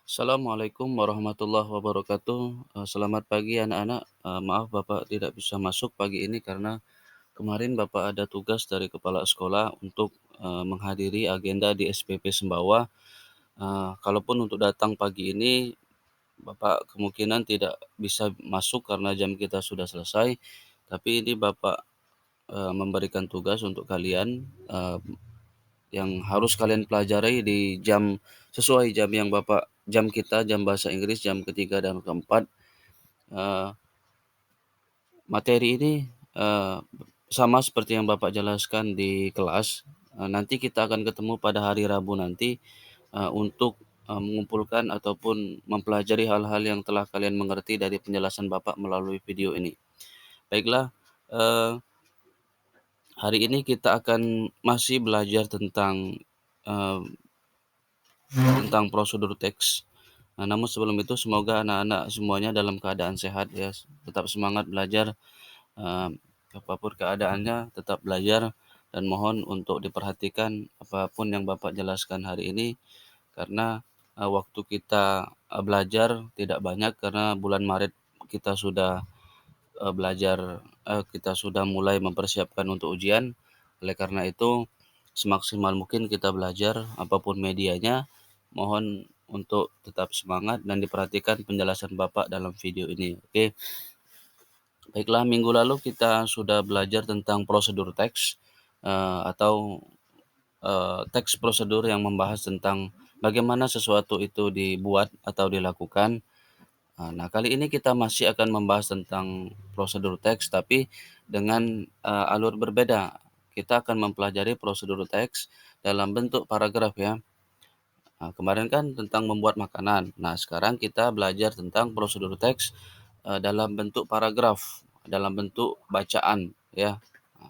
Assalamualaikum warahmatullahi wabarakatuh. Selamat pagi anak-anak. Maaf Bapak tidak bisa masuk pagi ini karena kemarin Bapak ada tugas dari kepala sekolah untuk menghadiri agenda di SPP Sembawa. Kalaupun untuk datang pagi ini Bapak kemungkinan tidak bisa masuk karena jam kita sudah selesai. Tapi ini Bapak memberikan tugas untuk kalian yang harus kalian pelajari di jam sesuai jam yang jam kita, jam bahasa Inggris, jam ketiga dan keempat. Eee, Materi ini, eee, sama seperti yang Bapak jelaskan di kelas. Nanti kita akan ketemu pada hari Rabu nanti, untuk, mengumpulkan ataupun mempelajari hal-hal yang telah kalian mengerti dari penjelasan Bapak melalui video ini. Baiklah, eee, hari ini kita akan masih belajar eee, tentang prosedur teks. Namun sebelum itu semoga anak-anak semuanya dalam keadaan sehat ya, tetap semangat belajar, eee, apa keadaannya tetap belajar dan mohon untuk diperhatikan apapun yang Bapak jelaskan hari ini karena, waktu kita, belajar tidak banyak karena bulan Maret kita sudah, kita sudah mulai mempersiapkan untuk ujian. Oleh karena itu, semaksimal mungkin kita belajar apapun medianya, mohon untuk tetap semangat dan diperhatikan penjelasan Bapak dalam video ini, oke? Baiklah, minggu lalu kita sudah belajar tentang prosedur teks, atau, teks prosedur yang membahas tentang bagaimana sesuatu itu dibuat atau dilakukan. Nah, kali ini kita masih akan membahas tentang prosedur teks, tapi dengan, alur berbeda. Kita akan mempelajari prosedur teks dalam bentuk paragraf ya. Kemarin kan tentang membuat makanan. Nah, sekarang kita belajar tentang prosedur teks, dalam bentuk paragraf, dalam bentuk bacaan ya.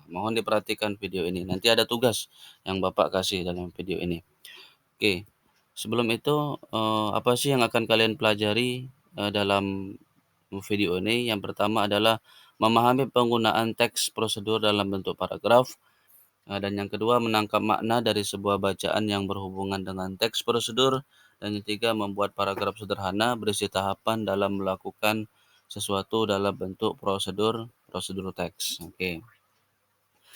Mohon diperhatikan video ini, nanti ada tugas yang Bapak kasih dalam video ini. Oke, sebelum itu, apa sih yang akan kalian pelajari, dalam video ini? Yang pertama adalah memahami penggunaan teks prosedur dalam bentuk paragraf, dan yang kedua menangkap makna dari sebuah bacaan yang berhubungan dengan teks prosedur, dan yang ketiga membuat paragraf sederhana berisi tahapan dalam melakukan sesuatu dalam bentuk prosedur teks. Oke.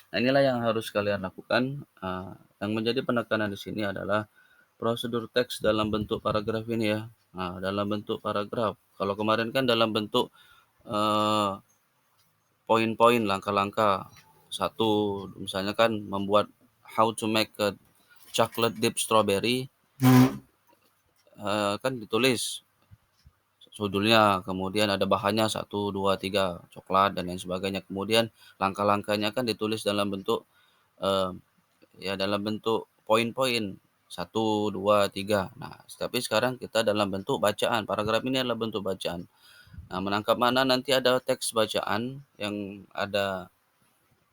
Nah, inilah yang harus kalian lakukan, yang menjadi penekanan di sini adalah prosedur teks dalam bentuk paragraf ini ya. Dalam bentuk paragraf. Kalau kemarin kan dalam bentuk, eee, poin-poin, langkah-langkah. Satu, misalnya kan membuat how to make a chocolate dip strawberry, kan ditulis judulnya, kemudian ada bahannya satu 2 3 coklat dan lain sebagainya. Kemudian langkah-langkahnya kan ditulis dalam bentuk, eee, ya dalam bentuk poin-poin, satu 2 3. Nah, tapi sekarang kita dalam bentuk bacaan, paragraf ini adalah bentuk bacaan. Nah, menangkap mana nanti ada teks bacaan yang ada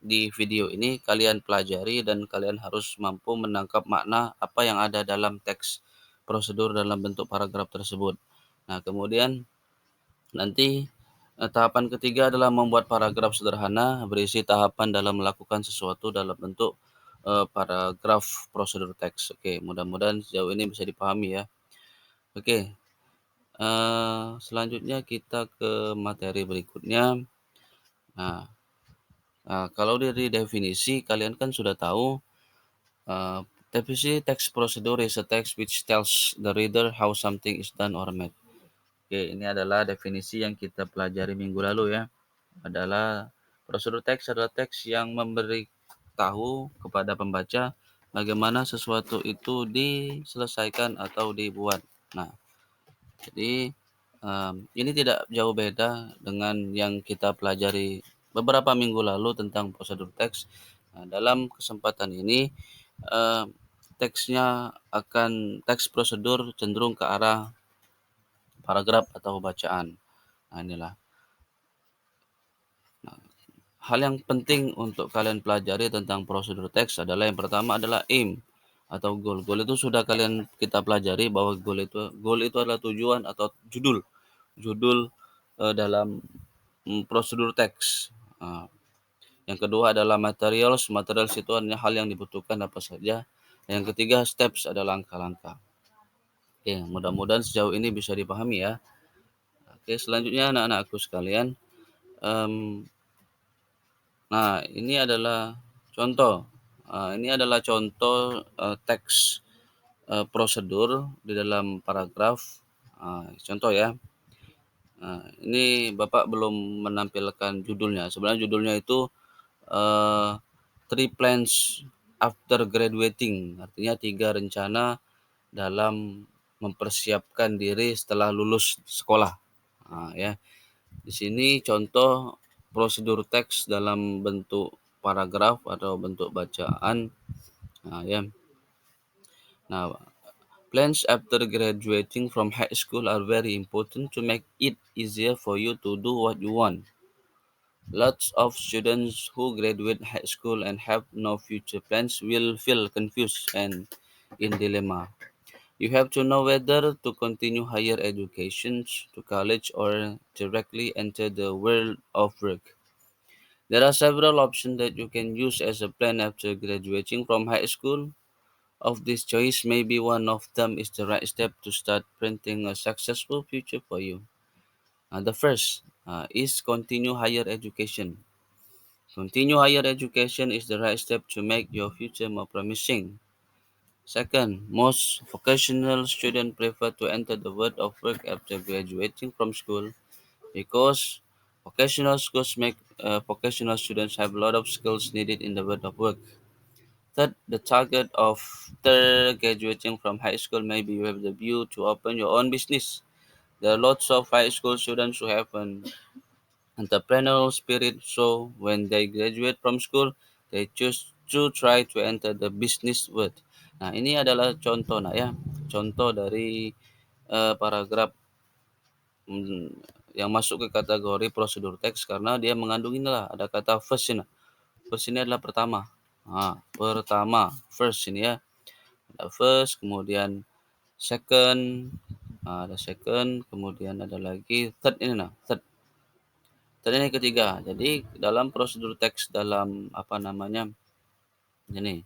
di video ini kalian pelajari dan kalian harus mampu menangkap makna apa yang ada dalam teks prosedur dalam bentuk paragraf tersebut. Nah, kemudian nanti, tahapan ketiga adalah membuat paragraf sederhana berisi tahapan dalam melakukan sesuatu dalam bentuk, paragraf prosedur teks. Oke, mudah-mudahan sejauh ini bisa dipahami ya. Oke, selanjutnya kita ke materi berikutnya. Nah, kalau dari definisi kalian kan sudah tahu, eee, definisi text procedure is a text which tells the reader how something is done or made. Oke, ini adalah definisi yang kita pelajari minggu lalu ya. Adalah prosedur teks adalah teks yang memberitahu kepada pembaca bagaimana sesuatu itu diselesaikan atau dibuat. Nah, jadi, ini tidak jauh beda dengan yang kita pelajari beberapa minggu lalu tentang prosedur teks. Nah, dalam kesempatan ini, eee, teks prosedur cenderung ke arah paragraf atau bacaan. Nah, inilah. Nah, hal yang penting untuk kalian pelajari tentang prosedur teks adalah yang pertama adalah aim atau goal. Goal itu sudah kita pelajari bahwa goal itu adalah tujuan atau judul. Judul, dalam, prosedur teks. Yang kedua adalah materials. Materials itu hanya hal yang dibutuhkan apa saja. Yang ketiga steps ada langkah-langkah. Oke, mudah-mudahan sejauh ini bisa dipahami ya. Oke, selanjutnya anak-anakku sekalian, mmm, nah ini adalah contoh, teks, prosedur di dalam paragraf, contoh ya. Ini Bapak belum menampilkan judulnya, sebenarnya judulnya itu, eee, "Three Plans After Graduating", artinya 3 rencana dalam mempersiapkan diri setelah lulus sekolah. Ya, di sini contoh prosedur teks dalam bentuk paragraf atau bentuk bacaan, ya. Nah, plans after graduating from high school are very important to make it easier for you to do what you want. Lots of students who graduate high school and have no future plans will feel confused and in dilemma. You have to know whether to continue higher education to college or directly enter the world of work. There are several options that you can use as a plan after graduating from high school. Of this choice, maybe one of them is the right step to start printing a successful future for you. The first is continue higher education. Continue higher education is the right step to make your future more promising. Second, most vocational students prefer to enter the world of work after graduating from school because vocational students have a lot of skills needed in the world of work. Third, the target of graduating from high school may be with the view to open your own business. There are lots of high school students who have an entrepreneurial spirit, so when they graduate from school, they choose to try to enter the business world. Nah, ini adalah contoh, nah ya, contoh dari paragraf mm, yang masuk ke kategori prosedur teks karena dia mengandung inilah ada kata first ini. First ini adalah pertama. Pertama, first ini ya. Ada first, kemudian second, ada second, kemudian ada lagi third ini nah, third. Third ini ketiga. Jadi dalam prosedur teks dalam apa namanya? Ini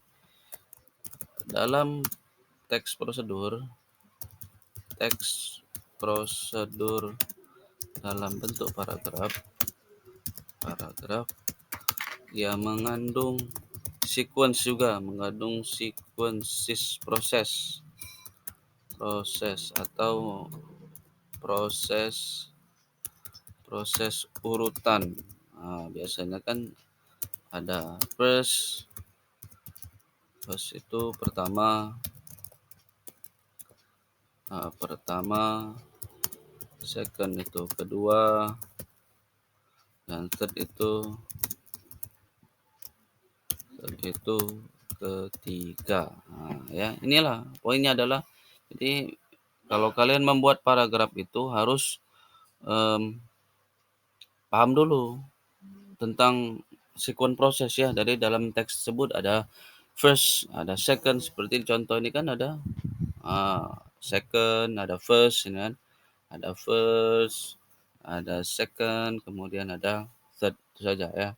dalam teks prosedur dalam bentuk paragraf yang mengandung sequences proses atau proses proses urutan. Biasanya kan ada first itu pertama, second itu kedua, dan third itu ketiga. Ya, inilah poinnya adalah jadi kalau kalian membuat paragraf itu harus paham dulu tentang sekuen proses ya. Dari dalam teks tersebut ada first, ada second, seperti contoh ini kan ada second, ada first, ini kan. Ada first, ada second, kemudian ada third, itu saja ya.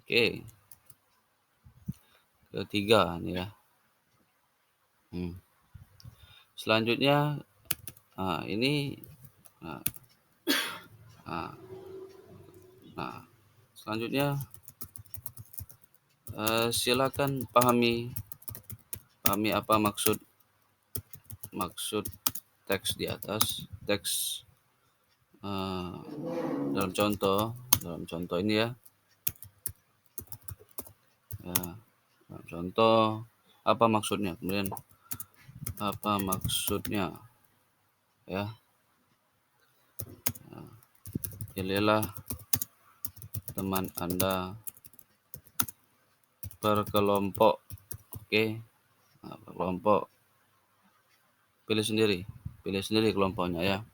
Oke, ketiga ini ya. Selanjutnya, ini, nah, nah, nah, selanjutnya silakan pahami apa maksud teks di atas, teks dalam contoh ini ya. Dalam contoh apa maksudnya, kemudian apa maksudnya ya. Pilihlah teman Anda berkelompok. Oke. Berkelompok. Pilih sendiri kelompoknya ya.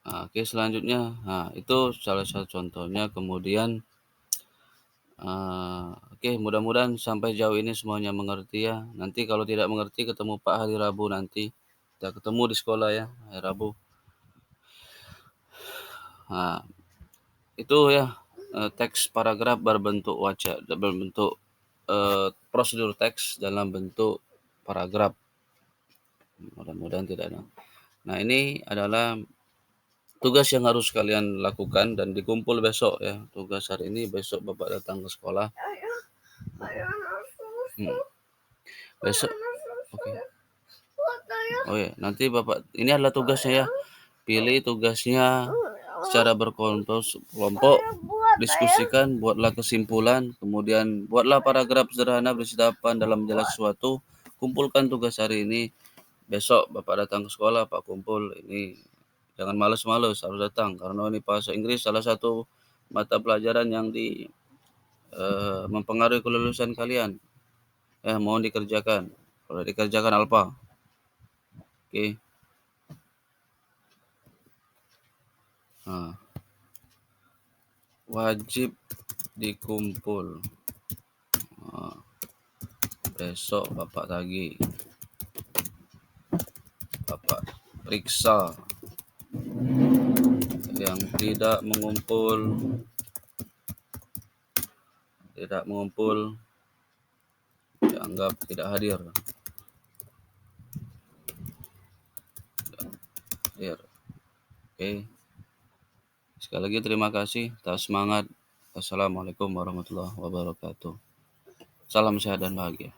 Oke, selanjutnya, itu salah satu contohnya. Kemudian, oke, mudah-mudahan sampai jauh ini semuanya mengerti ya. Nanti kalau tidak mengerti ketemu Pak hari Rabu nanti. Kita ketemu di sekolah ya, hari Rabu. Itu ya teks paragraf berbentuk prosedur teks dalam bentuk paragraf. Mudah-mudahan tidak ada. Nah, ini adalah tugas yang harus kalian lakukan dan dikumpul besok ya. Tugas hari ini, besok Bapak datang ke sekolah. Besok, oke. Oh ya, nanti Bapak, ini adalah tugasnya ya. Pilih tugasnya secara berkelompok, diskusikan, buatlah kesimpulan, kemudian buatlah paragraf sederhana berisi tahapan dalam menjelaskan sesuatu. Kumpulkan tugas hari ini. Besok Bapak datang ke sekolah, Pak kumpul ini. Jangan males-males, harus datang karena ini bahasa Inggris salah satu mata pelajaran yang mempengaruhi kelulusan kalian. Mohon dikerjakan. Kalau dikerjakan alfa. Oke. Nah, wajib dikumpul. Nah, besok Bapak tagih. Bapak periksa. Yang tidak mengumpul dianggap tidak hadir. Oke. Sekali lagi terima kasih, tetap semangat. Wassalamualaikum warahmatullahi wabarakatuh. Salam sehat dan bahagia.